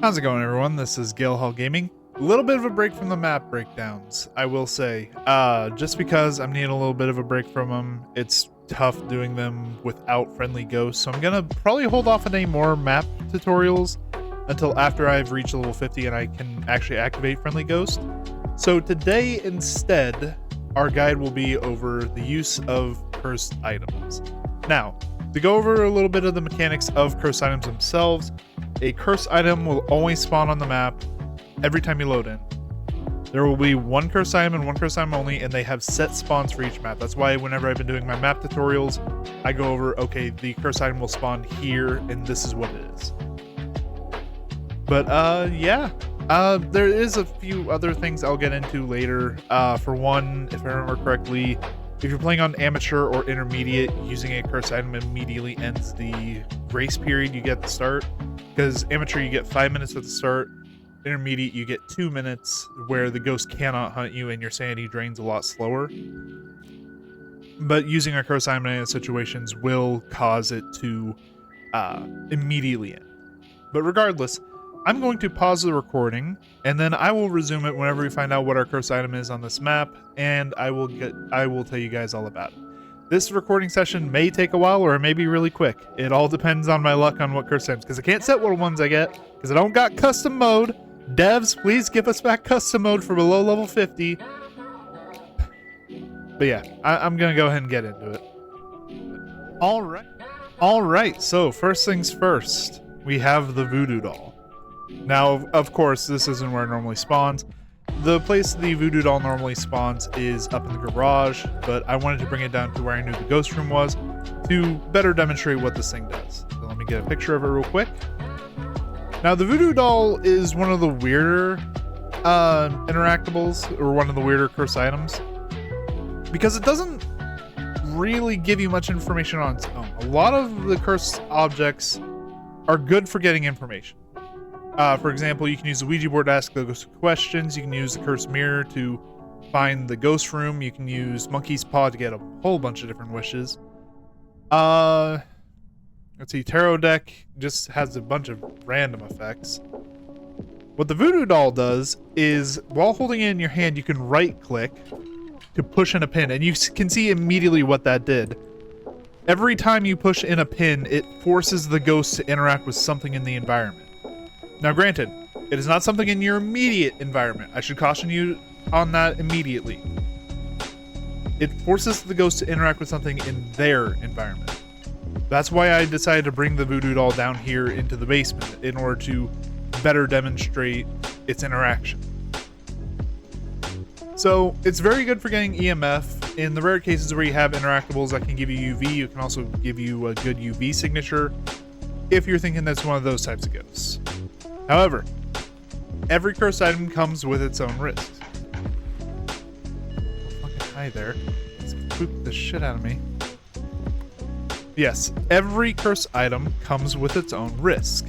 How's it going, everyone? This is Gale Hall Gaming. A little bit of a break from the map breakdowns, I will say. Just because I'm needing a little bit of a break from them. It's tough doing them without friendly ghosts, so I'm gonna probably hold off on any more map tutorials until after I've reached level 50 and I can actually activate friendly ghost. So today, instead, our guide will be over the use of cursed items. Now, to go over a little bit of the mechanics of cursed items themselves, a cursed item will always spawn on the map every time you load in. There will be one cursed item and one cursed item only, and they have set spawns for each map. That's why whenever I've been doing my map tutorials, I go over, okay, the cursed item will spawn here, and this is what it is. But, yeah. There is a few other things I'll get into later. For one, if I remember correctly, if you're playing on amateur or intermediate, using a cursed item immediately ends the grace period you get at the start. Because amateur, you get 5 minutes at the start. Intermediate, you get 2 minutes where the ghost cannot hunt you and your sanity drains a lot slower. But using a cursed item in situations will cause it to immediately end. But regardless, I'm going to pause the recording, and then I will resume it whenever we find out what our cursed item is on this map, and I will tell you guys all about it. This recording session may take a while, or it may be really quick. It all depends on my luck on what cursed items, because I can't set what ones I get, because I don't got custom mode. Devs, please give us back custom mode for below level 50. But yeah, I'm gonna go ahead and get into it. Alright, so first things first, we have the voodoo doll. Now, of course, this isn't where it normally spawns. The place the voodoo doll normally spawns is up in the garage, but I wanted to bring it down to where I knew the ghost room was to better demonstrate what this thing does. So let me get a picture of it real quick. Now, the voodoo doll is one of the weirder interactables, or one of the weirder cursed items, because it doesn't really give you much information on its own. A lot of the cursed objects are good for getting information. For example, you can use the Ouija board to ask the ghost questions. You can use the cursed mirror to find the ghost room. You can use monkey's paw to get a whole bunch of different wishes. Let's see, tarot deck just has a bunch of random effects. What the voodoo doll does is, while holding it in your hand, you can right click to push in a pin, and you can see immediately what that did. Every time you push in a pin, it forces the ghost to interact with something in the environment. Now, granted, it is not something in your immediate environment. I should caution you on that immediately. It forces the ghost to interact with something in their environment. That's why I decided to bring the voodoo doll down here into the basement in order to better demonstrate its interaction. So, it's very good for getting EMF. In the rare cases where you have interactables that can give you UV, it can also give you a good UV signature if you're thinking that's one of those types of ghosts. However, every cursed item comes with its own risks. Oh, fucking hi there. Let's spook the shit out of me. Yes, every cursed item comes with its own risk.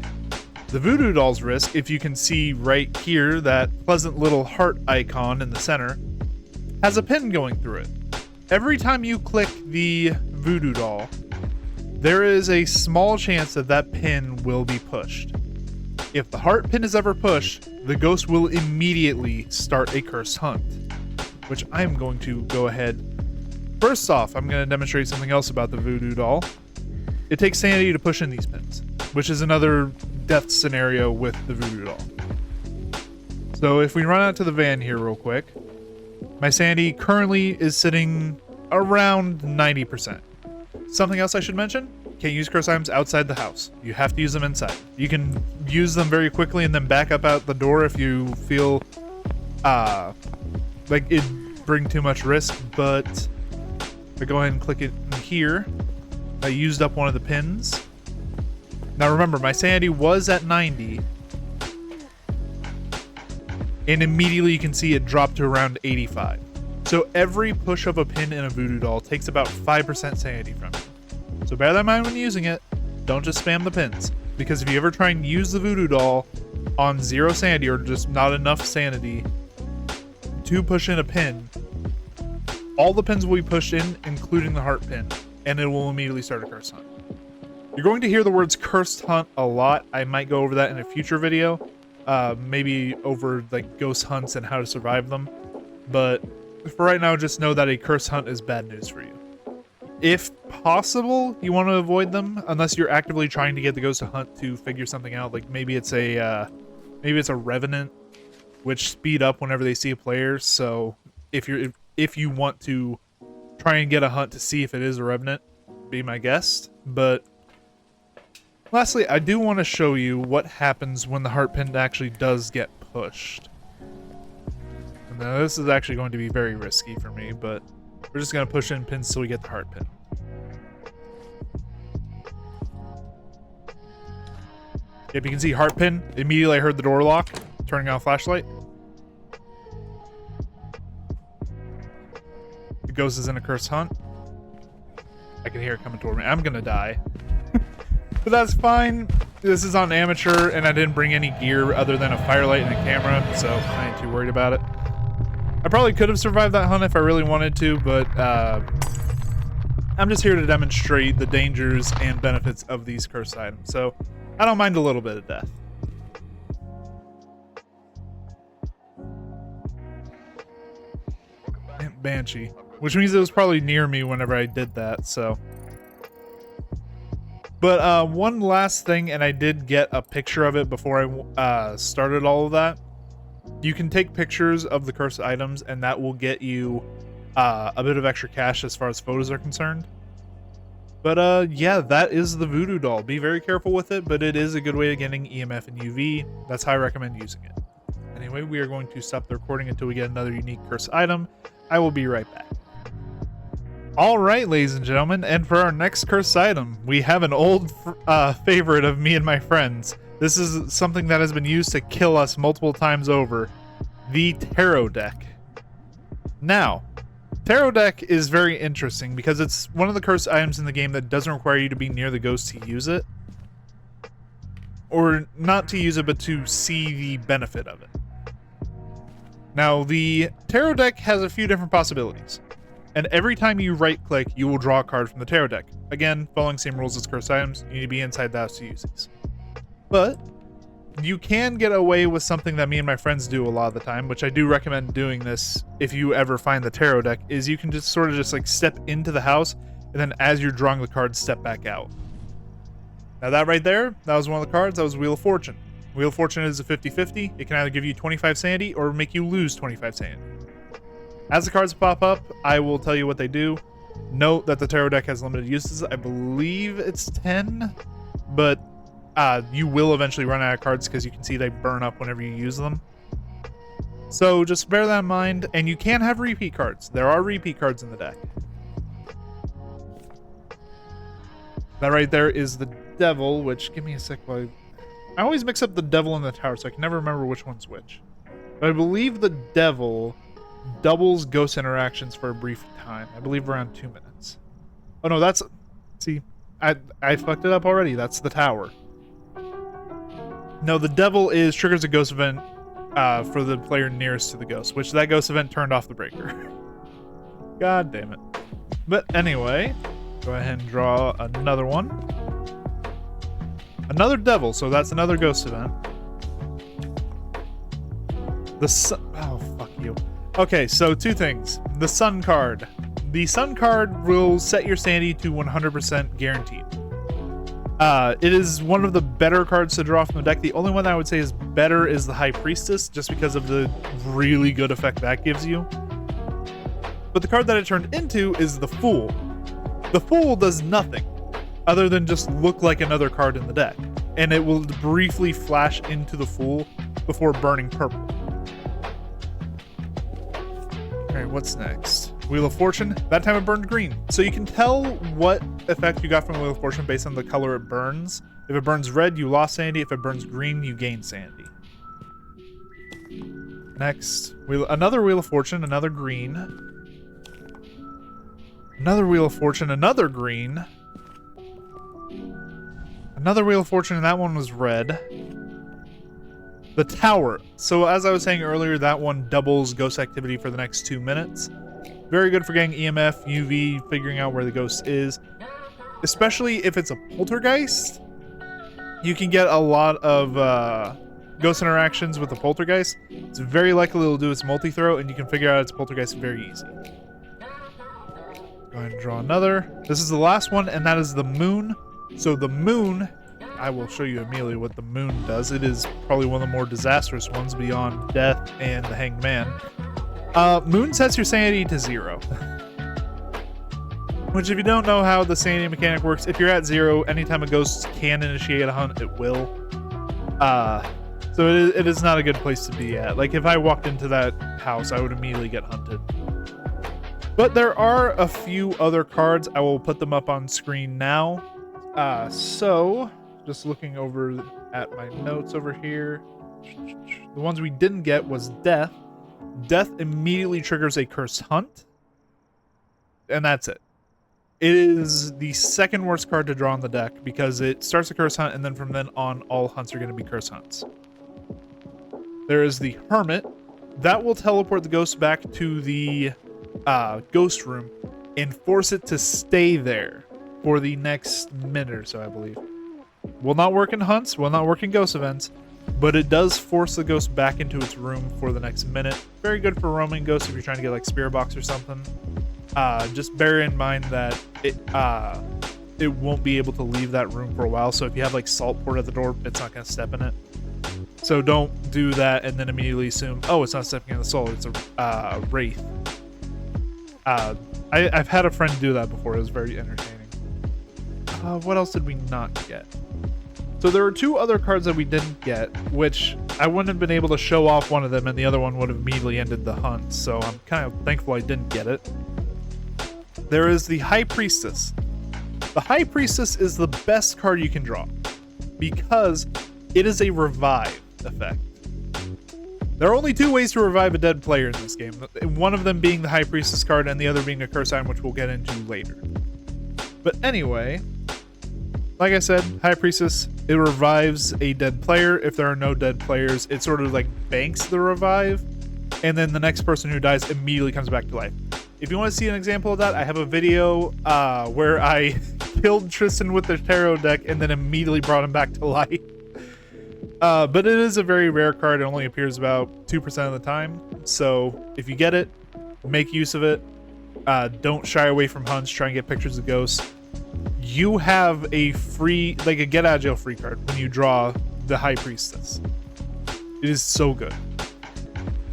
The voodoo doll's risk, if you can see right here, that pleasant little heart icon in the center, has a pin going through it. Every time you click the voodoo doll, there is a small chance that that pin will be pushed. If the heart pin is ever pushed, the ghost will immediately start a cursed hunt, which I'm going to go ahead. First off, I'm going to demonstrate something else about the voodoo doll. It takes sanity to push in these pins, which is another death scenario with the voodoo doll. So if we run out to the van here real quick, my sanity currently is sitting around 90%. Something else I should mention? Can't use cursed items outside the house. You have to use them inside. You can use them very quickly and then back up out the door if you feel like it'd bring too much risk, but if I go ahead and click it in here, I used up one of the pins. Now remember, my sanity was at 90, and immediately you can see it dropped to around 85. So every push of a pin in a voodoo doll takes about 5% sanity from it. So bear that in mind when using it. Don't just spam the pins, because if you ever try and use the voodoo doll on 0 sanity or just not enough sanity to push in a pin, all the pins will be pushed in, including the heart pin, and it will immediately start a cursed hunt. You're going to hear the words cursed hunt a lot. I might go over that in a future video. maybe over like ghost hunts and how to survive them. But for right now, just know that a curse hunt is bad news for you. If possible, you want to avoid them unless you're actively trying to get the ghost to hunt to figure something out. Like maybe it's a revenant, which speed up whenever they see a player. So if you want to try and get a hunt to see if it is a revenant, be my guest. But lastly, I do want to show you what happens when the heart pin actually does get pushed. And now this is actually going to be very risky for me, but we're just going to push in pins till we get the heart pin. If you can see heart pin, immediately I heard the door lock, turning on flashlight. The ghost is in a cursed hunt. I can hear it coming toward me. I'm going to die. But that's fine. This is on amateur, and I didn't bring any gear other than a firelight and a camera, so I ain't too worried about it. I probably could have survived that hunt if I really wanted to, but I'm just here to demonstrate the dangers and benefits of these cursed items, so I don't mind a little bit of death. Banshee, which means it was probably near me whenever I did that, so. But one last thing, and I did get a picture of it before I started all of that. You can take pictures of the cursed items, and that will get you a bit of extra cash as far as photos are concerned. But yeah, that is the voodoo doll. Be very careful with it, but it is a good way of getting EMF and UV. That's how I recommend using it. Anyway, we are going to stop the recording until we get another unique cursed item. I will be right back. Alright, ladies and gentlemen, and for our next cursed item, we have an old favorite of me and my friends. This is something that has been used to kill us multiple times over. The tarot deck. Now, tarot deck is very interesting because it's one of the cursed items in the game that doesn't require you to be near the ghost to use it. Or not to use it, but to see the benefit of it. Now, the tarot deck has a few different possibilities. And every time you right-click, you will draw a card from the tarot deck. Again, following same rules as cursed items, you need to be inside the house to use these. But you can get away with something that me and my friends do a lot of the time, which I do recommend doing this if you ever find the tarot deck, is you can just sort of just like step into the house, and then as you're drawing the cards, step back out. Now that right there, that was one of the cards, that was Wheel of Fortune. Wheel of Fortune is a 50-50. It can either give you 25 sanity or make you lose 25 sanity. As the cards pop up, I will tell you what they do. Note that the tarot deck has limited uses. I believe it's 10, but you will eventually run out of cards because you can see they burn up whenever you use them. So just bear that in mind, and you can have repeat cards. There are repeat cards in the deck. That right there is the devil, which, give me a sec while I always mix up the devil and the tower, so I can never remember which one's which. But I believe the devil doubles ghost interactions for a brief time. I believe around 2 minutes. Oh no, that's... See, I fucked it up already. That's the tower. No, the devil triggers a ghost event for the player nearest to the ghost, which that ghost event turned off the breaker. God damn it. But anyway, go ahead and draw another one. Another devil, so that's another ghost event. The sun... Oh, fuck you. Okay, so two things. The sun card. The sun card will set your sanity to 100% guaranteed. It is one of the better cards to draw from the deck. The only one that I would say is better is the High Priestess, just because of the really good effect that gives you. But the card that it turned into is the Fool. The Fool does nothing other than just look like another card in the deck, and it will briefly flash into the Fool before burning purple. Alright, what's next? Wheel of Fortune. That time it burned green. So you can tell what effect you got from Wheel of Fortune based on the color it burns. If it burns red, you lost sanity. If it burns green, you gain sanity. Next, another Wheel of Fortune, another green. Another Wheel of Fortune, another green. Another Wheel of Fortune, and that one was red. The Tower. So as I was saying earlier, that one doubles ghost activity for the next 2 minutes. Very good for getting EMF, UV, figuring out where the ghost is. Especially if it's a poltergeist. You can get a lot of ghost interactions with the poltergeist, it's very likely it'll do its multi-throw, and you can figure out its poltergeist very easy. Go ahead and draw another. This is the last one, and that is the moon. So the moon, I will show you immediately what the moon does. It is probably one of the more disastrous ones beyond death and the hanged man. Moon sets your sanity to 0. Which, if you don't know how the sanity mechanic works, if you're at 0, anytime a ghost can initiate a hunt, it will. So it is not a good place to be at. Like, if I walked into that house, I would immediately get hunted. But there are a few other cards. I will put them up on screen now. So, just looking over at my notes over here. The ones we didn't get was Death. Death immediately triggers a Curse Hunt. And that's it. It is the second worst card to draw on the deck because it starts a Curse Hunt, and then from then on, all hunts are going to be Curse Hunts. There is the Hermit. That will teleport the ghost back to the ghost room and force it to stay there for the next minute or so, I believe. Will not work in hunts, will not work in ghost events, but it does force the ghost back into its room for the next minute. Very good for roaming ghosts if you're trying to get like Spirit Box or something. Just bear in mind that it won't be able to leave that room for a while, so if you have like salt poured at the door, it's not going to step in it. So don't do that and then immediately assume, oh, it's not stepping in the salt, it's a wraith. I've had a friend do that before. It was very entertaining. What else did we not get? So there were two other cards that we didn't get, which I wouldn't have been able to show off one of them, and the other one would have immediately ended the hunt, so I'm kind of thankful I didn't get it. There is the High Priestess. The High Priestess is the best card you can draw, because it is a revive effect. There are only two ways to revive a dead player in this game, one of them being the High Priestess card and the other being a curse item, which we'll get into later. But anyway, like I said, High Priestess, it revives a dead player. If there are no dead players, it sort of like banks the revive, and then the next person who dies immediately comes back to life. If you want to see an example of that, I have a video where I killed Tristan with the tarot deck and then immediately brought him back to life. But it is a very rare card. It only appears about 2% of the time. So if you get it, make use of it. Don't shy away from hunts. Try and get pictures of ghosts. You have a free, like a get out of jail free card when you draw the High Priestess. It is so good.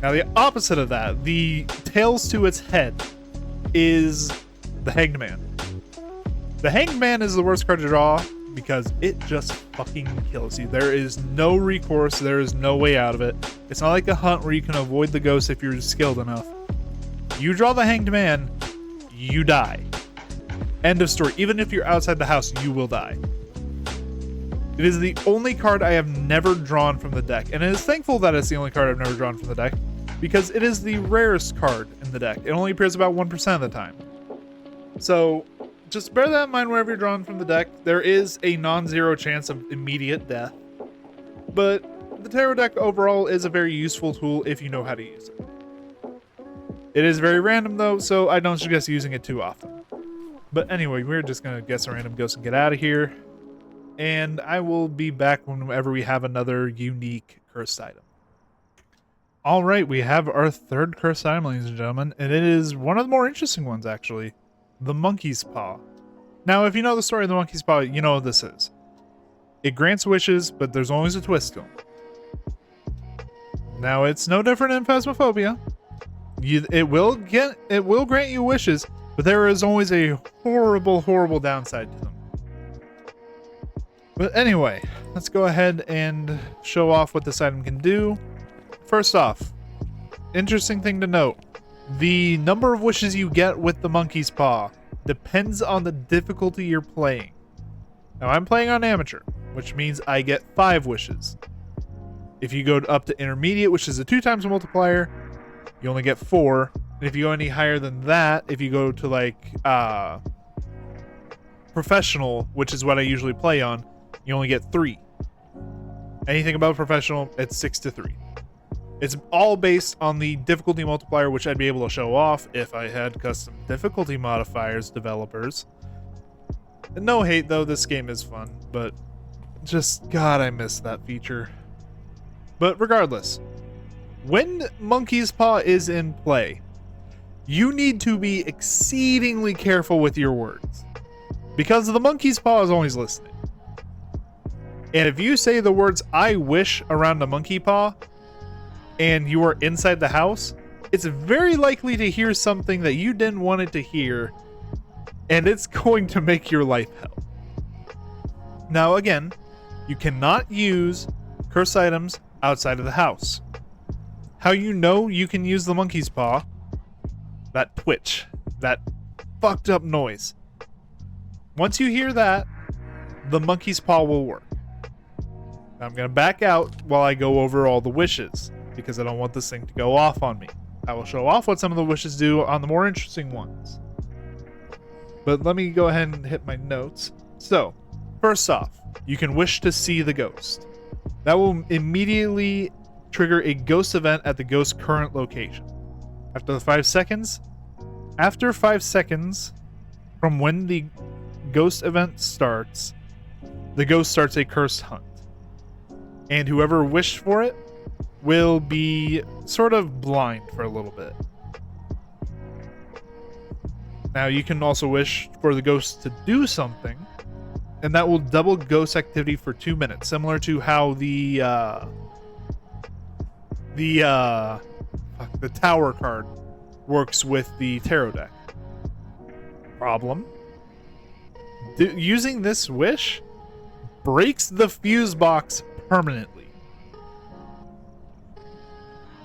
Now the opposite of that, the tails to its head, is the Hanged Man. The Hanged Man is the worst card to draw because it just fucking kills you. There is no recourse. There is no way out of it. It's not like a hunt where you can avoid the ghost if you're skilled enough. You draw the Hanged Man, you die. End of story. Even if you're outside the house, you will die. It is the only card I have never drawn from the deck, and it is thankful that it's the only card I've never drawn from the deck, because it is the rarest card in the deck. It only appears about 1% of the time. So just bear that in mind whenever you're drawing from the deck. There is a non-zero chance of immediate death, but the tarot deck overall is a very useful tool if you know how to use it. It is very random though, so I don't suggest using it too often. But anyway, we're just going to guess a random ghost and get out of here. And I will be back whenever we have another unique cursed item. Alright, we have our third cursed item, ladies and gentlemen. And it is one of the more interesting ones, actually. The Monkey's Paw. Now, if you know the story of the Monkey's Paw, you know what this is. It grants wishes, but there's always a twist to them. Now, it's no different than Phasmophobia. It will grant you wishes, but there is always a horrible, horrible downside to them. But anyway, let's go ahead and show off what this item can do. First off, interesting thing to note. The number of wishes you get with the Monkey's Paw depends on the difficulty you're playing. Now, I'm playing on Amateur, which means I get 5 wishes. If you go up to Intermediate, which is a 2 times multiplier, you only get 4. And if you go any higher than that, if you go to like Professional, which is what I usually play on, you only get 3. Anything above Professional, it's 6 to 3. It's all based on the difficulty multiplier, which I'd be able to show off if I had custom difficulty modifiers, developers. And no hate though, this game is fun, but just, God, I miss that feature. But regardless, when Monkey's Paw is in play, you need to be exceedingly careful with your words, because the Monkey's Paw is always listening. And if you say the words "I wish" around a monkey paw and you are inside the house, it's very likely to hear something that you didn't want it to hear, and it's going to make your life hell. Now again, you cannot use curse items outside of the house. How you know you can use the monkey's paw? That twitch, that fucked up noise. Once you hear that, the monkey's paw will work. Now I'm going to back out while I go over all the wishes, because I don't want this thing to go off on me. I will show off what some of the wishes do on the more interesting ones. But let me go ahead and hit my notes. So, first off, you can wish to see the ghost. That will immediately trigger a ghost event at the ghost's current location. After 5 seconds from when the ghost event starts, the ghost starts a cursed hunt. And whoever wished for it will be sort of blind for a little bit. Now you can also wish for the ghost to do something, and that will double ghost activity for 2 minutes, similar to how the tower card works with the tarot deck. Problem: using this wish breaks the fuse box permanently.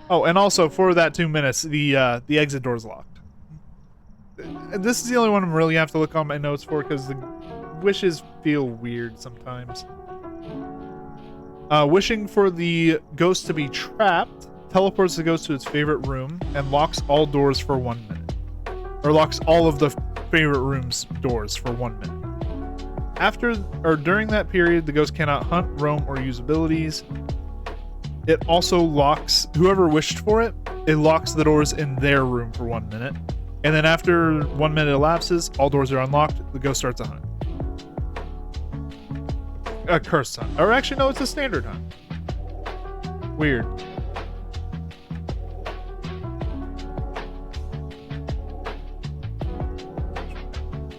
Oh, and also for that 2 minutes, the exit door is locked. This is the only one I'm really have to look on my notes for, because the wishes feel weird sometimes. Wishing for the ghost to be trapped teleports the ghost to its favorite room and locks all doors for 1 minute. Or locks all of the favorite room's doors for 1 minute. After or during that period, the ghost cannot hunt, roam, or use abilities. It also locks whoever wished for it. It locks the doors in their room for 1 minute. And then after 1 minute elapses, all doors are unlocked. The ghost starts a hunt. A cursed hunt. Or actually, no, it's a standard hunt. Weird.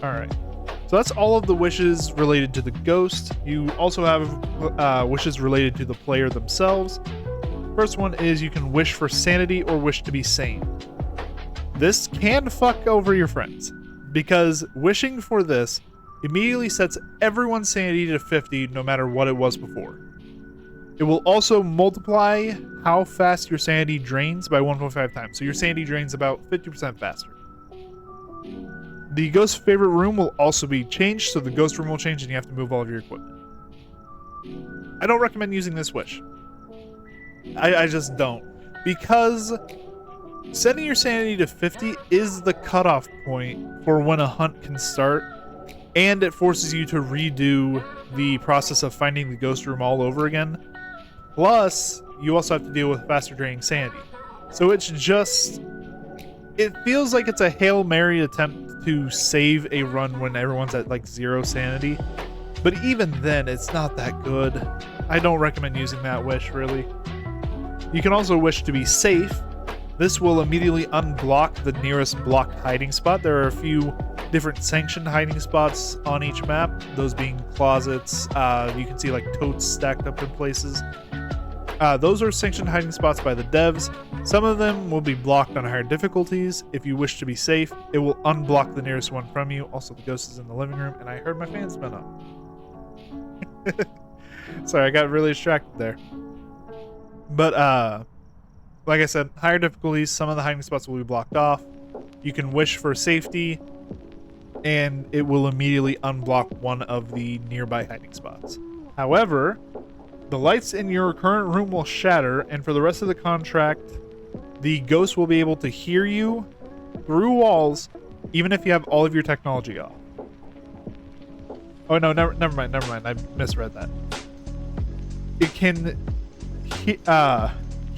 Alright. So that's all of the wishes related to the ghost. You also have wishes related to the player themselves. First one is you can wish for sanity or wish to be sane. This can fuck over your friends, because wishing for this immediately sets everyone's sanity to 50 no matter what it was before. It will also multiply how fast your sanity drains by 1.5 times, so your sanity drains about 50% faster. The ghost's favorite room will also be changed, so the ghost room will change and you have to move all of your equipment. I don't recommend using this wish. I just don't. Because setting your sanity to 50 is the cutoff point for when a hunt can start, and it forces you to redo the process of finding the ghost room all over again. Plus, you also have to deal with faster draining sanity. So it's just... it feels like it's a Hail Mary attempt to save a run when everyone's at like 0 sanity. But even then, it's not that good. I don't recommend using that wish, really. You can also wish to be safe. This will immediately unblock the nearest blocked hiding spot. There are a few different sanctioned hiding spots on each map, those being closets. You can see like totes stacked up in places. Those are sanctioned hiding spots by the devs. Some of them will be blocked on higher difficulties. If you wish to be safe, it will unblock the nearest one from you. Also, the ghost is in the living room, and I heard my fan spin up. Sorry, I got really distracted there. But, like I said, higher difficulties, some of the hiding spots will be blocked off. You can wish for safety, and it will immediately unblock one of the nearby hiding spots. However, the lights in your current room will shatter, and for the rest of the contract, the ghost will be able to hear you through walls, even if you have all of your technology off. Oh no, never mind. I misread that. It can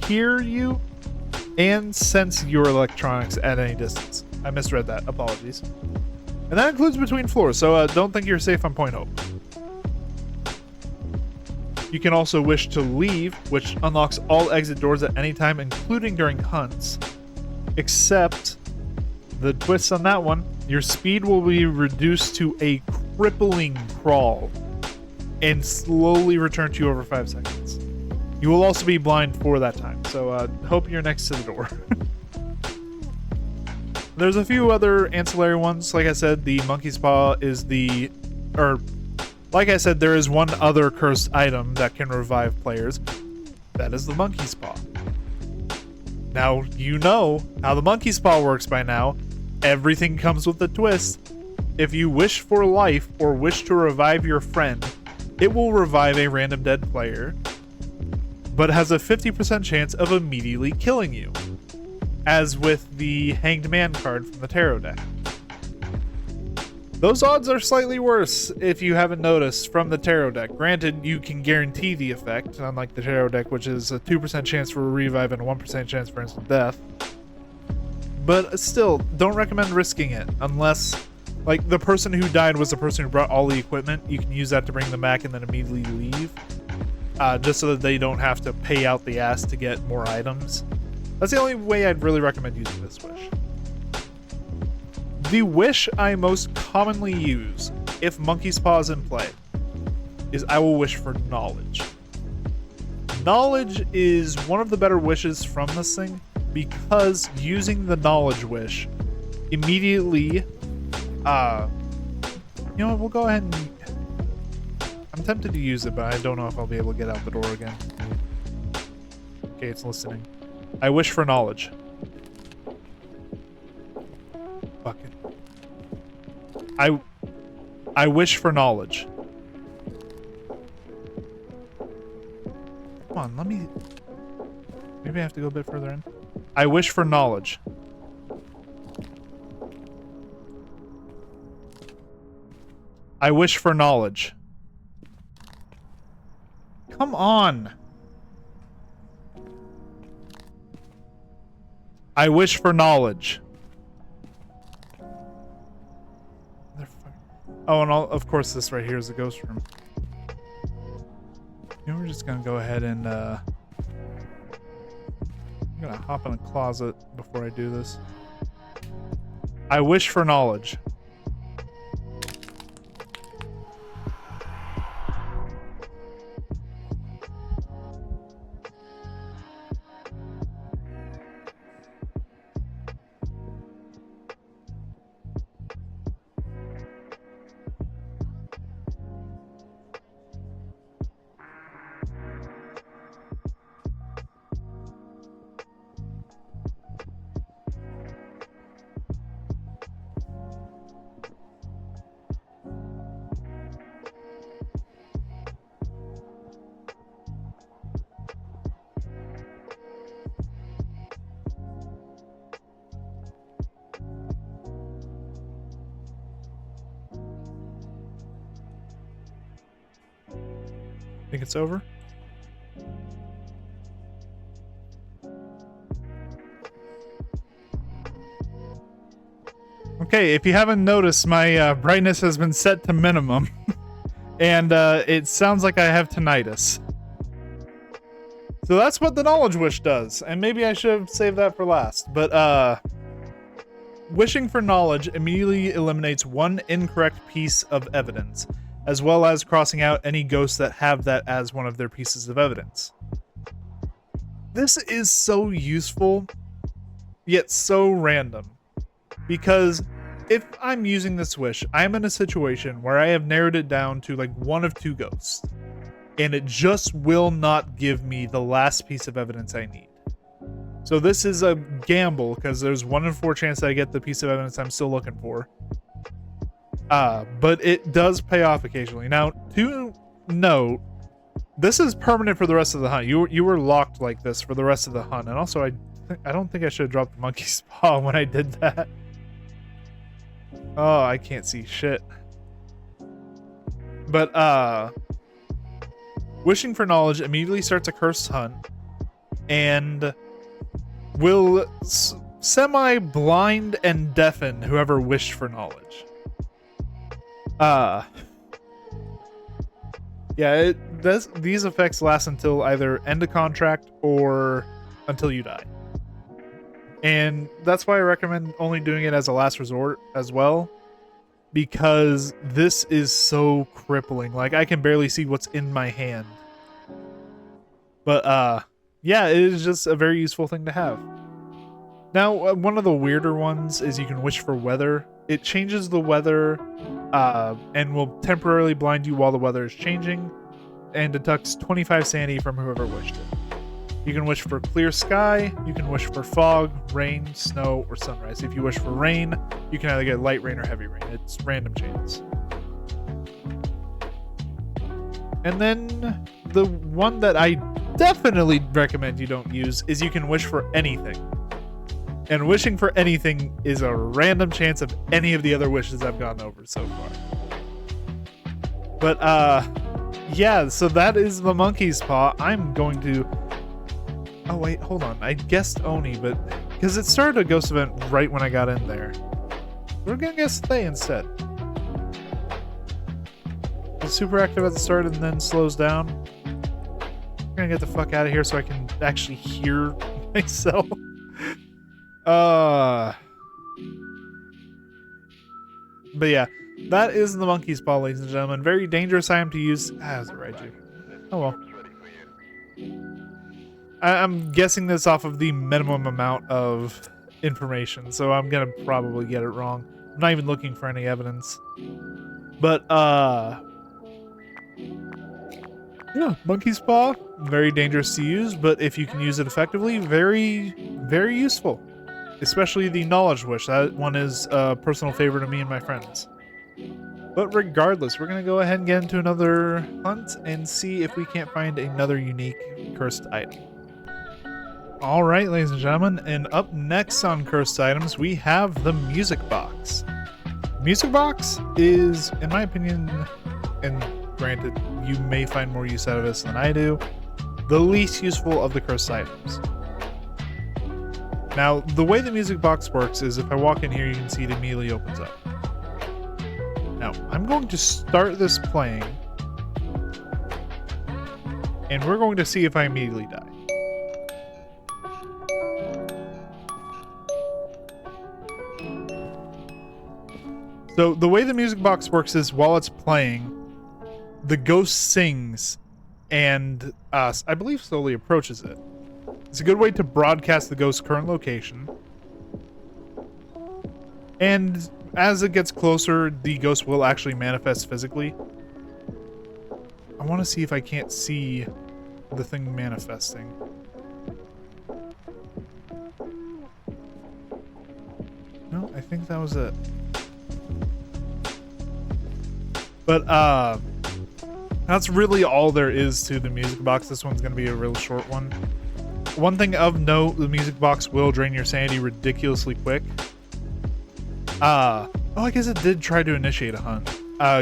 hear you and sense your electronics at any distance. I misread that. Apologies. And that includes between floors, so don't think you're safe on Point Hope. You can also wish to leave, which unlocks all exit doors at any time, including during hunts. Except the twist on that one, your speed will be reduced to a crippling crawl and slowly return to you over 5 seconds. You will also be blind for that time, so hope you're next to the door. There's a few other ancillary ones. Like I said, the monkey's paw is like I said, there is one other cursed item that can revive players. That is the monkey's paw. Now, you know how the monkey's paw works by now. Everything comes with a twist. If you wish for life or wish to revive your friend, it will revive a random dead player, but has a 50% chance of immediately killing you, as with the Hanged Man card from the tarot deck. Those odds are slightly worse, if you haven't noticed, from the tarot deck. Granted, you can guarantee the effect, unlike the tarot deck, which is a 2% chance for a revive and a 1% chance for instant death. But still, don't recommend risking it, unless, like, the person who died was the person who brought all the equipment. You can use that to bring them back and then immediately leave, just so that they don't have to pay out the ass to get more items. That's the only way I'd really recommend using this wish. The wish I most commonly use, if Monkey's Paw is in play, is I will wish for knowledge. Knowledge is one of the better wishes from this thing, because using the knowledge wish immediately, you know what, we'll go ahead and, I'm tempted to use it, but I don't know if I'll be able to get out the door again. Okay, it's listening. I wish for knowledge. Fuck it. I wish for knowledge. Come on, let me... Maybe I have to go a bit further in. I wish for knowledge. I wish for knowledge. Come on. I wish for knowledge. Oh, and of course this right here is the ghost room. You know, we're just gonna go ahead and I'm gonna hop in a closet before I do this. I wish for knowledge. Think it's over? Okay, if you haven't noticed, my brightness has been set to minimum. And it sounds like I have tinnitus. So that's what the knowledge wish does. And maybe I should have saved that for last. But wishing for knowledge immediately eliminates one incorrect piece of evidence, as well as crossing out any ghosts that have that as one of their pieces of evidence. This is so useful, yet so random. Because if I'm using this wish, I'm in a situation where I have narrowed it down to like one of two ghosts, and it just will not give me the last piece of evidence I need. So this is a gamble, because there's 1 in 4 chance that I get the piece of evidence I'm still looking for. But it does pay off occasionally. Now, to note, this is permanent for the rest of the hunt. You were locked like this for the rest of the hunt. And also, I don't think I should have dropped the monkey's paw when I did that. Oh, I can't see shit. But, wishing for knowledge immediately starts a cursed hunt, and will semi-blind and deafen whoever wished for knowledge. Yeah, these effects last until either end of contract or until you die. And that's why I recommend only doing it as a last resort as well, because this is so crippling. Like, I can barely see what's in my hand. But yeah, it is just a very useful thing to have. Now, one of the weirder ones is you can wish for weather. It changes the weather and will temporarily blind you while the weather is changing, and deducts 25 sanity from whoever wished it. You can wish for clear sky, you can wish for fog, rain, snow, or sunrise. If you wish for rain, you can either get light rain or heavy rain. It's random changes. And then the one that I definitely recommend you don't use is you can wish for anything. And wishing for anything is a random chance of any of the other wishes I've gone over so far. But yeah, so that is the monkey's paw. I'm going to... Oh wait, hold on. I guessed Oni, but because it started a ghost event right when I got in there. We're gonna guess Thay instead. It's super active at the start and then slows down. I'm gonna get the fuck out of here so I can actually hear myself. But yeah, that is the monkey's paw, ladies and gentlemen. Very dangerous item to use. Ah, was it Raiju? Oh well. I'm guessing this off of the minimum amount of information, so I'm gonna probably get it wrong. I'm not even looking for any evidence. But yeah, monkey's paw, very dangerous to use, but if you can use it effectively, very, very useful. Especially the knowledge wish. That one is a personal favorite of me and my friends. But regardless, we're gonna go ahead and get into another hunt and see if we can't find another unique cursed item. Alright, ladies and gentlemen, and up next on cursed items, we have the music box. Music box is, in my opinion, and granted, you may find more use out of this than I do, the least useful of the cursed items. Now, the way the music box works is if I walk in here, you can see it immediately opens up. Now, I'm going to start this playing, and we're going to see if I immediately die. So the way the music box works is while it's playing, the ghost sings and I believe slowly approaches it. It's a good way to broadcast the ghost's current location. And as it gets closer, the ghost will actually manifest physically. I want to see if I can't see the thing manifesting. No, I think that was it. But that's really all there is to the music box. This one's going to be a real short one. One thing of note, the music box will drain your sanity ridiculously quick. Oh, I guess it did try to initiate a hunt.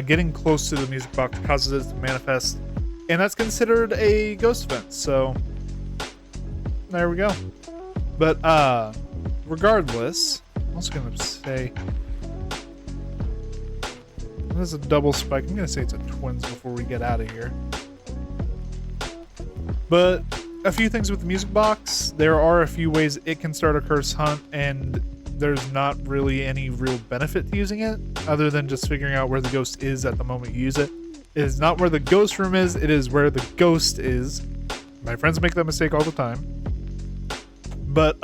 Getting close to the music box causes it to manifest, and that's considered a ghost event, so there we go. But regardless, I was going to say... This is a double spike. I'm going to say it's a twins before we get out of here. But a few things with the music box. There are a few ways it can start a curse hunt, and there's not really any real benefit to using it, other than just figuring out where the ghost is at the moment you use it. It is not where the ghost room is, it is where the ghost is. My friends make that mistake all the time. But,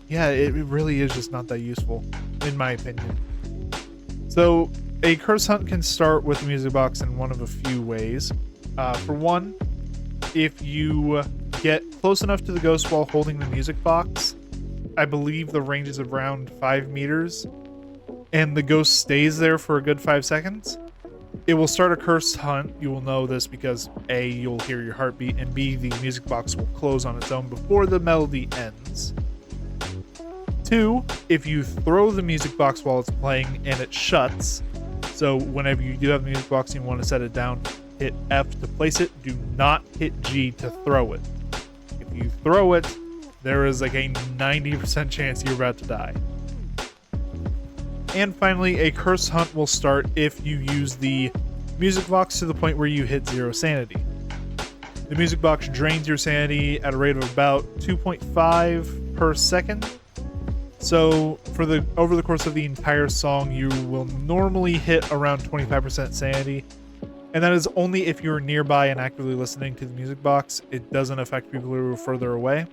yeah, it really is just not that useful, in my opinion. So, a curse hunt can start with the music box in one of a few ways. For one, if you get close enough to the ghost while holding the music box, I believe the range is around 5 meters, and the ghost stays there for a good 5 seconds, it will start a curse hunt. You will know this because A, you'll hear your heartbeat, and B, the music box will close on its own before the melody ends. 2, if you throw the music box while it's playing and it shuts, so whenever you do have the music box and you want to set it down, hit F to place it, do not hit G to throw it. If you throw it, there is like a 90% chance you're about to die. And finally, a curse hunt will start if you use the music box to the point where you hit 0 sanity. The music box drains your sanity at a rate of about 2.5 per second. So over the course of the entire song, you will normally hit around 25% sanity. And that is only if you're nearby and actively listening to the music box. It doesn't affect people who are further away.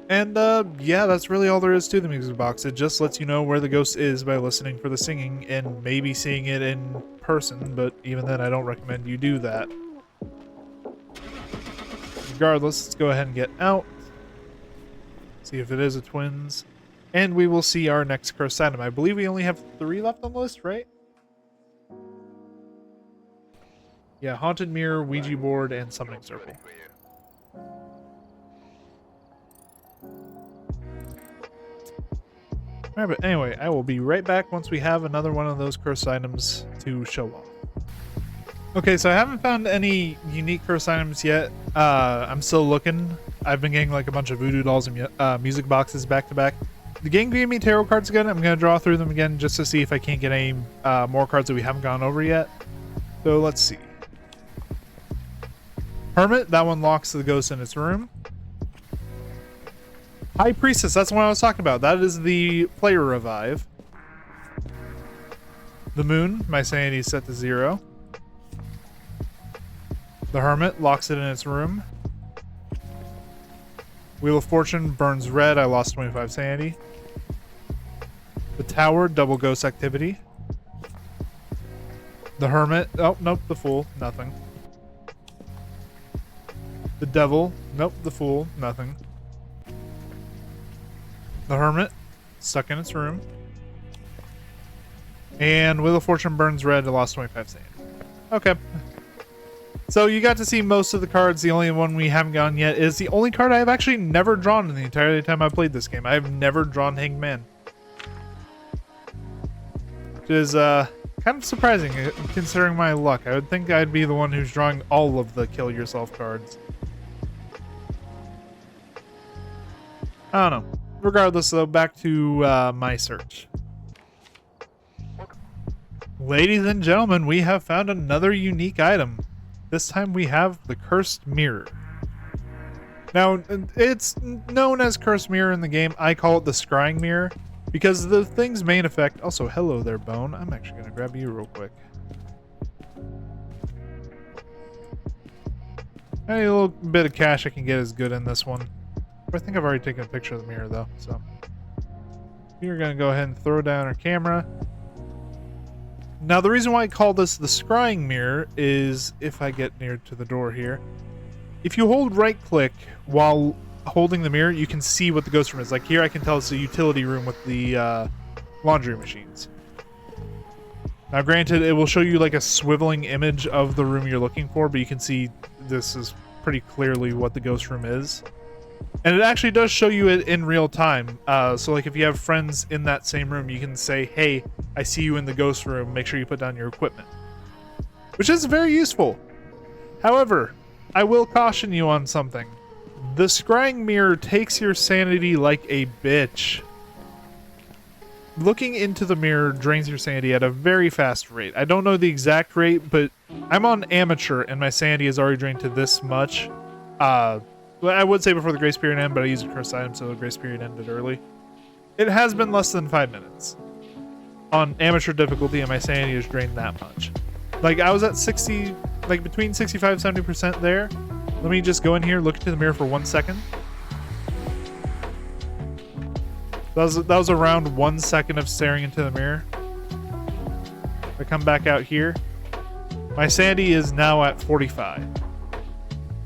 And yeah, that's really all there is to the music box. It just lets you know where the ghost is by listening for the singing and maybe seeing it in person, but even then I don't recommend you do that. Regardless, let's go ahead and get out. See if it is a twins. And we will see our next cursed item. I believe we only have 3 left on the list, right? Yeah, Haunted Mirror, Ouija Board, and Summoning Circle. Alright, but anyway, I will be right back once we have another one of those cursed items to show off. Okay, so I haven't found any unique cursed items yet. I'm still looking. I've been getting like a bunch of voodoo dolls and music boxes back to back. The game gave me tarot cards again. I'm going to draw through them again just to see if I can't get any more cards that we haven't gone over yet. So let's see. Hermit, that one locks the ghost in its room. High Priestess, that's what I was talking about. That is the player revive. The Moon, my sanity is set to 0. The Hermit locks it in its room. Wheel of Fortune burns red. I lost 25 sanity. The Tower, double ghost activity. The Hermit, oh, nope, the Fool, nothing. The Devil, nope, the Fool, nothing. The Hermit, stuck in its room. And Wheel of Fortune burns red. I lost 25 sanity. Okay. So you got to see most of the cards. The only one we haven't gotten yet is the only card I have actually never drawn in the entire time I've played this game. I have never drawn Hanged Man. Which is kind of surprising considering my luck. I would think I'd be the one who's drawing all of the Kill Yourself cards. I don't know. Regardless, though, back to my search. Ladies and gentlemen, we have found another unique item. This time we have the Cursed Mirror. Now, it's known as Cursed Mirror in the game. I call it the Scrying Mirror because the thing's main effect... Also, hello there, Bone. I'm actually going to grab you real quick. Any little bit of cash I can get is good in this one. I think I've already taken a picture of the mirror, though, so... We're going to go ahead and throw down our camera. Now, the reason why I call this the Scrying Mirror is, if I get near to the door here, if you hold right-click while holding the mirror, you can see what the ghost room is. Like here, I can tell it's a utility room with the laundry machines. Now, granted, it will show you like a swiveling image of the room you're looking for, but you can see this is pretty clearly what the ghost room is. And it actually does show you it in real time. So like if you have friends in that same room, you can say, hey, I see you in the ghost room. Make sure you put down your equipment. Which is very useful. However, I will caution you on something. The Scrying Mirror takes your sanity like a bitch. Looking into the mirror drains your sanity at a very fast rate. I don't know the exact rate, but I'm on amateur and my sanity is already drained to this much. I would say before the grace period ended, but I used a cursed item, so the grace period ended early. It has been less than 5 minutes on amateur difficulty, and my sanity is drained that much. Like, I was at 60, like between 65 and 70% there. Let me just go in here, look into the mirror for 1 second. That was around 1 second of staring into the mirror. If I come back out here, my sanity is now at 45.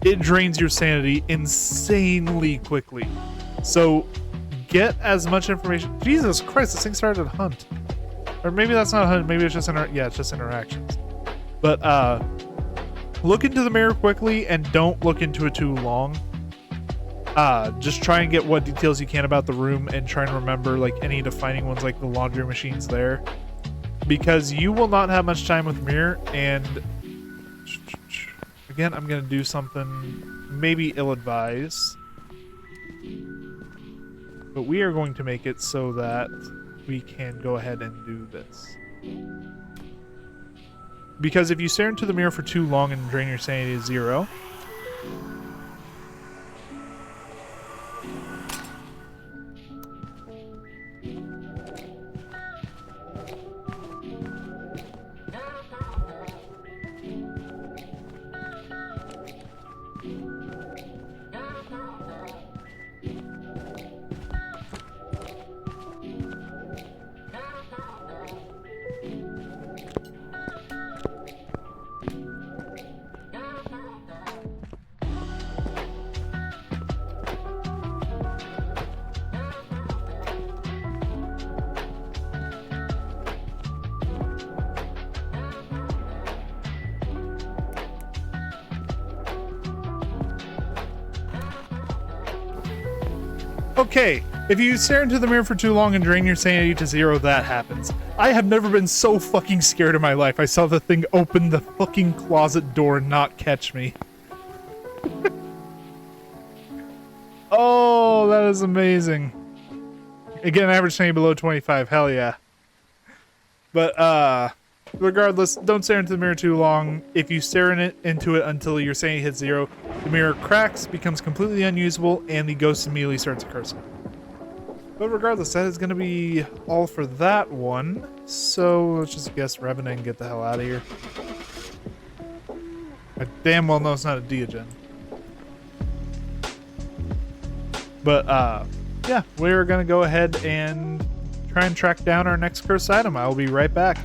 It drains your sanity insanely quickly. So get as much information. Jesus Christ, this thing started a hunt. Or maybe that's not a hunt, maybe it's just it's just interactions. But look into the mirror quickly and don't look into it too long. Just try and get what details you can about the room and try and remember like any defining ones like the laundry machines there. Because you will not have much time with mirror, and again, I'm going to do something maybe ill-advised. But we are going to make it so that we can go ahead and do this. because if you stare into the mirror for too long and drain your sanity to 0, okay, if you stare into the mirror for too long and drain your sanity to 0, that happens. I have never been so fucking scared in my life. I saw the thing open the fucking closet door and not catch me. Oh, that is amazing. Again, average sanity below 25. Hell yeah. But, regardless, don't stare into the mirror too long. If you stare into it until your sanity hits 0, the mirror cracks, becomes completely unusable, and the ghost immediately starts cursing. But regardless, that is going to be all for that one. So let's just guess Revenant and get the hell out of here. I damn well know it's not a Deogen. But, yeah, we're going to go ahead and try and track down our next cursed item. I will be right back.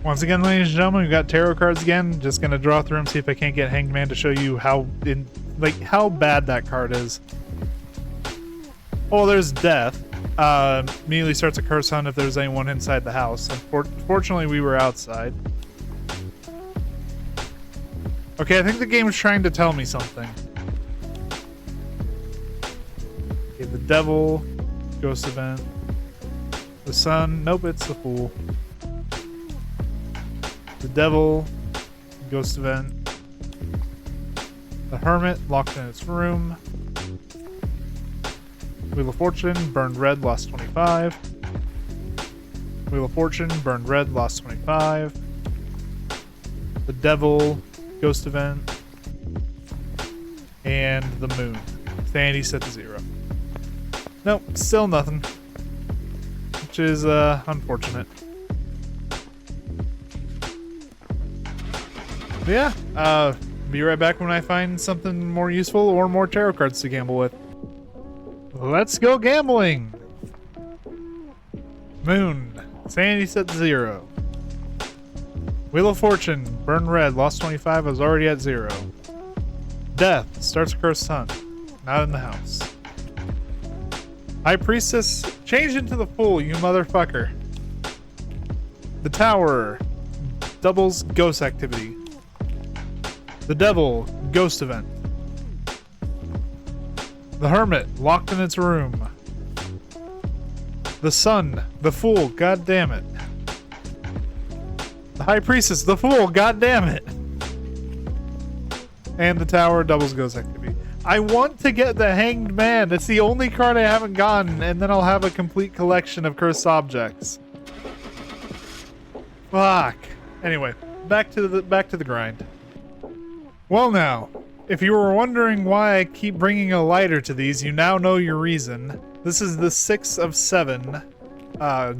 Once again, ladies and gentlemen, we've got tarot cards again. Just gonna draw through them, see if I can't get Hanged Man to show you how bad that card is. Oh, there's Death. Immediately starts a curse hunt if there's anyone inside the house. Unfortunately, we were outside. Okay, I think the game is trying to tell me something. Okay, the Devil, Ghost Event, the Sun. Nope, it's the Fool. The Devil, Ghost Event, the Hermit, locked in its room, Wheel of Fortune, burned red, lost 25, Wheel of Fortune, burned red, lost 25, the Devil, Ghost Event, and the Moon. Sanity set to 0. Nope, still nothing, which is unfortunate. Yeah, be right back when I find something more useful or more tarot cards to gamble with. Let's go gambling! Moon, sanity set to 0. Wheel of Fortune, burn red, lost 25, I was already at 0. Death, starts a cursed hunt, not in the house. High Priestess, change into the Fool, you motherfucker. The Tower, doubles ghost activity. The Devil, Ghost Event. The Hermit, locked in its room. The Sun, the Fool, god damn it. The High Priestess, the Fool, god damn it. And the Tower, doubles ghost activity. I want to get the Hanged Man. It's the only card I haven't gotten, and then I'll have a complete collection of cursed objects. Fuck. Anyway, back to the grind. Well now, if you were wondering why I keep bringing a lighter to these, you now know your reason. This is the 6th of 7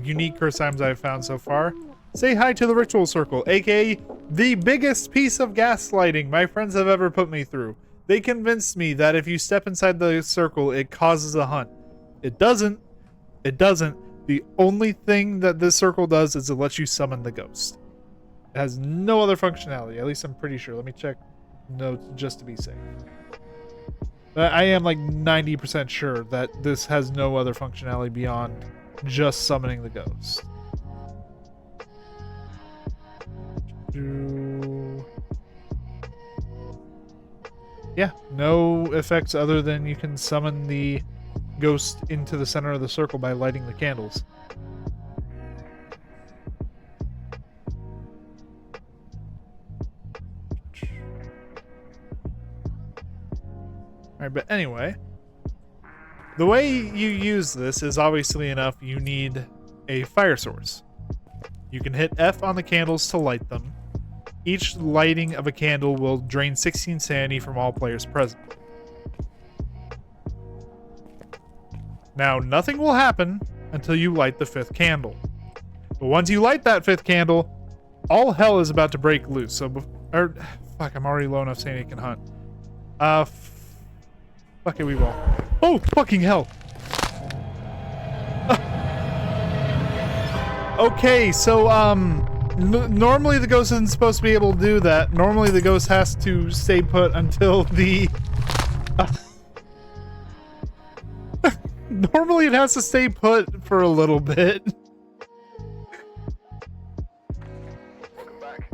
unique curse items I've found so far. Say hi to the Ritual Circle, aka the biggest piece of gaslighting my friends have ever put me through. They convinced me that if you step inside the circle, it causes a hunt. It doesn't. It doesn't. The only thing that this circle does is it lets you summon the ghost. It has no other functionality, at least I'm pretty sure. Let me check notes just to be safe. But I am like 90% sure that this has no other functionality beyond just summoning the ghost. Yeah, no effects other than you can summon the ghost into the center of the circle by lighting the candles. Alright, but anyway, the way you use this is obviously enough. You need a fire source. You can hit F on the candles to light them. Each lighting of a candle will drain 16 sanity from all players present. Now, nothing will happen until you light the 5th candle. But once you light that 5th candle, all hell is about to break loose. So, fuck, I'm already low enough sanity can hunt. Fuck it, we will. Oh, fucking hell. Okay, so, normally the ghost isn't supposed to be able to do that. Normally the ghost has to stay put until the... Normally it has to stay put for a little bit. Welcome back.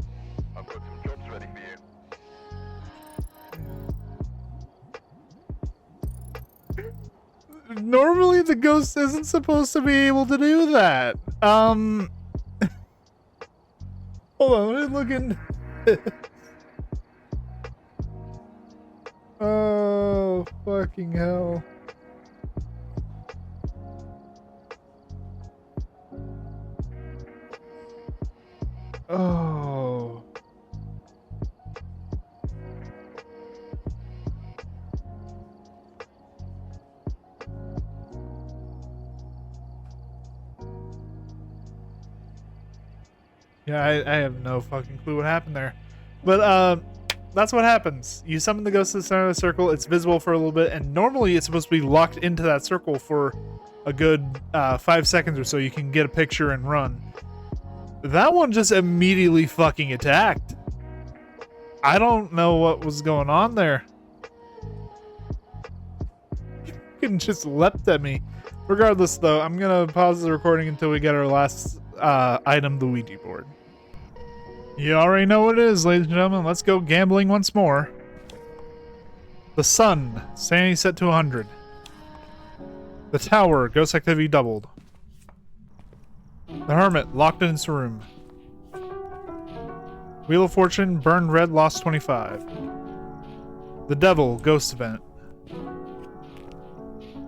I've got some jobs ready for you. Normally the ghost isn't supposed to be able to do that. Hold on, let me look in. Oh, fucking hell. Oh. Yeah, I have no fucking clue what happened there. But, that's what happens. You summon the ghost to the center of the circle, it's visible for a little bit, and normally it's supposed to be locked into that circle for a good 5 seconds or so. You can get a picture and run. That one just immediately fucking attacked. I don't know what was going on there. It just leapt at me. Regardless, though, I'm gonna pause the recording until we get our last item, the Ouija board. You already know what it is, ladies and gentlemen. Let's go gambling once more. The sun, sanity set to 100. The tower, ghost activity doubled. The hermit, locked in its room. Wheel of Fortune, burned red, lost 25. The devil, ghost event.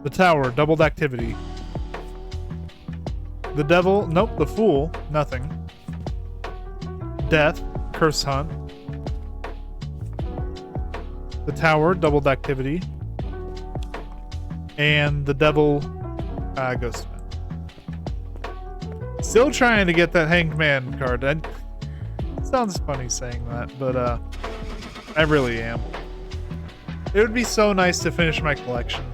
The tower, doubled activity. The devil, nope, the fool, nothing. Death, curse hunt. The tower, doubled activity. And the devil, ghost event. Still trying to get that hanged man card. It sounds funny saying that, but I really am. It would be so nice to finish my collection.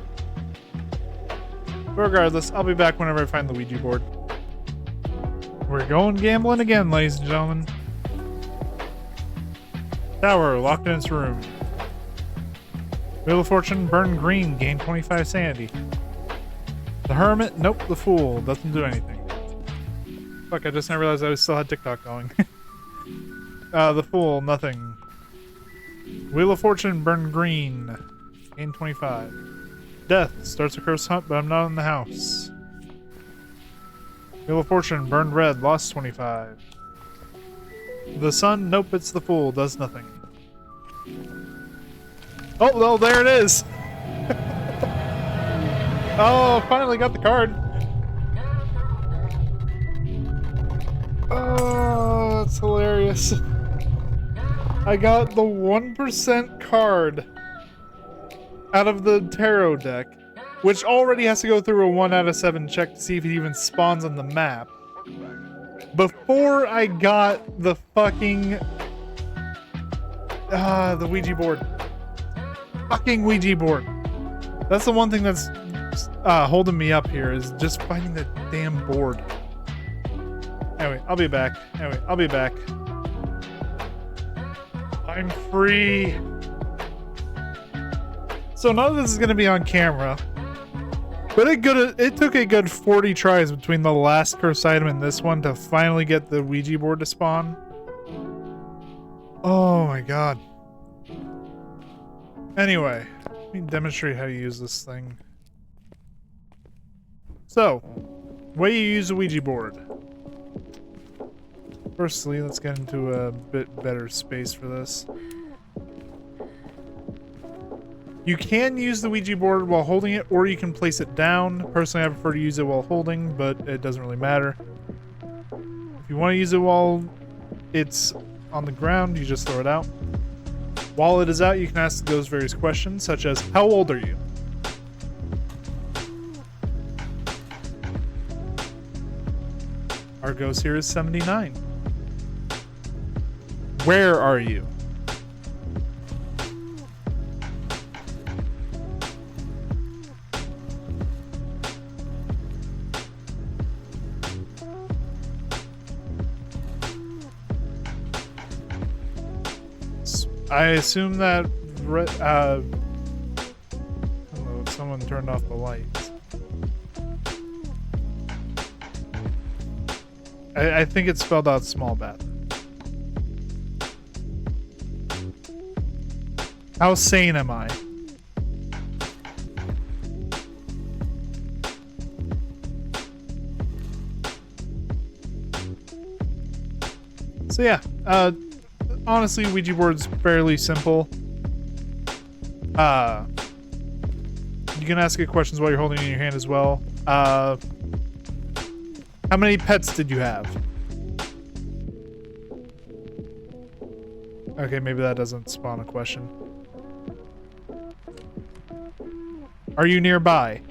But regardless, I'll be back whenever I find the Ouija board. We're going gambling again, ladies and gentlemen. Tower, locked in its room. Wheel of Fortune, burned green, gain 25 sanity. The hermit, nope, the fool, doesn't do anything. Fuck, I just now realized I still had TikTok going. The fool, nothing. Wheel of Fortune, burned green, gain 25. Death, starts a curse hunt, but I'm not in the house. Wheel of Fortune, burned red, lost 25. The sun, nope, it's the fool, does nothing. Oh, well, there it is! Oh, finally got the card! Oh, that's hilarious. I got the 1% card out of the tarot deck, which already has to go through a 1 out of 7 check to see if it even spawns on the map. Before I got the fucking... the Ouija board. Fucking Ouija board. That's the one thing that's holding me up here, is just finding that damn board. Anyway, I'll be back. I'm free. So none of this is going to be on camera. But it took a good 40 tries between the last curse item and this one to finally get the Ouija board to spawn. Oh my god. Anyway, let me demonstrate how to use this thing. So, way you use a Ouija board. Firstly, let's get into a bit better space for this. You can use the Ouija board while holding it, or you can place it down. Personally, I prefer to use it while holding, but it doesn't really matter. If you want to use it while it's on the ground, you just throw it out. While it is out, you can ask the ghost various questions, such as, how old are you? Our ghost here is 79. Where are you? I assume that I don't know, someone turned off the lights. I think it's spelled out small bathroom. How sane am I? So yeah, honestly, Ouija board's fairly simple. You can ask it questions while you're holding it in your hand as well. How many pets did you have? Okay, maybe that doesn't spawn a question. Are you nearby?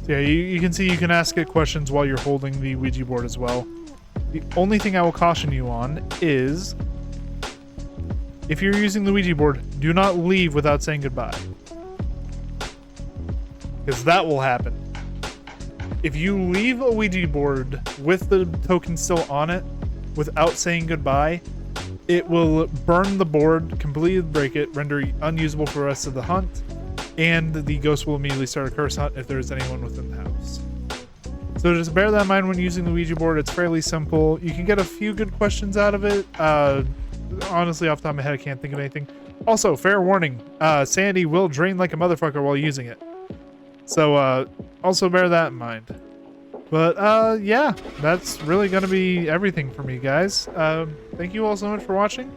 So yeah, you can see you can ask it questions while you're holding the Ouija board as well. The only thing I will caution you on is if you're using the Ouija board, do not leave without saying goodbye. Because that will happen. If you leave a Ouija board with the token still on it without saying goodbye, it will burn the board, completely break it, render it unusable for the rest of the hunt, and the ghost will immediately start a curse hunt if there's anyone within the house. So just bear that in mind when using the Ouija board. It's fairly simple. You can get a few good questions out of it. Honestly, off the top of my head, I can't think of anything. Also, fair warning, sanity will drain like a motherfucker while using it. So also bear that in mind. But yeah, that's really gonna be everything for me, guys. Thank you all so much for watching.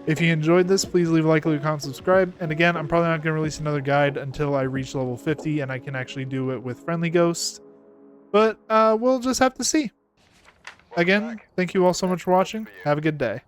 If you enjoyed this, please leave a like, leave a comment, subscribe. And again, I'm probably not gonna release another guide until I reach level 50 and I can actually do it with friendly ghosts. But we'll just have to see. Again, thank you all so much for watching. Have a good day.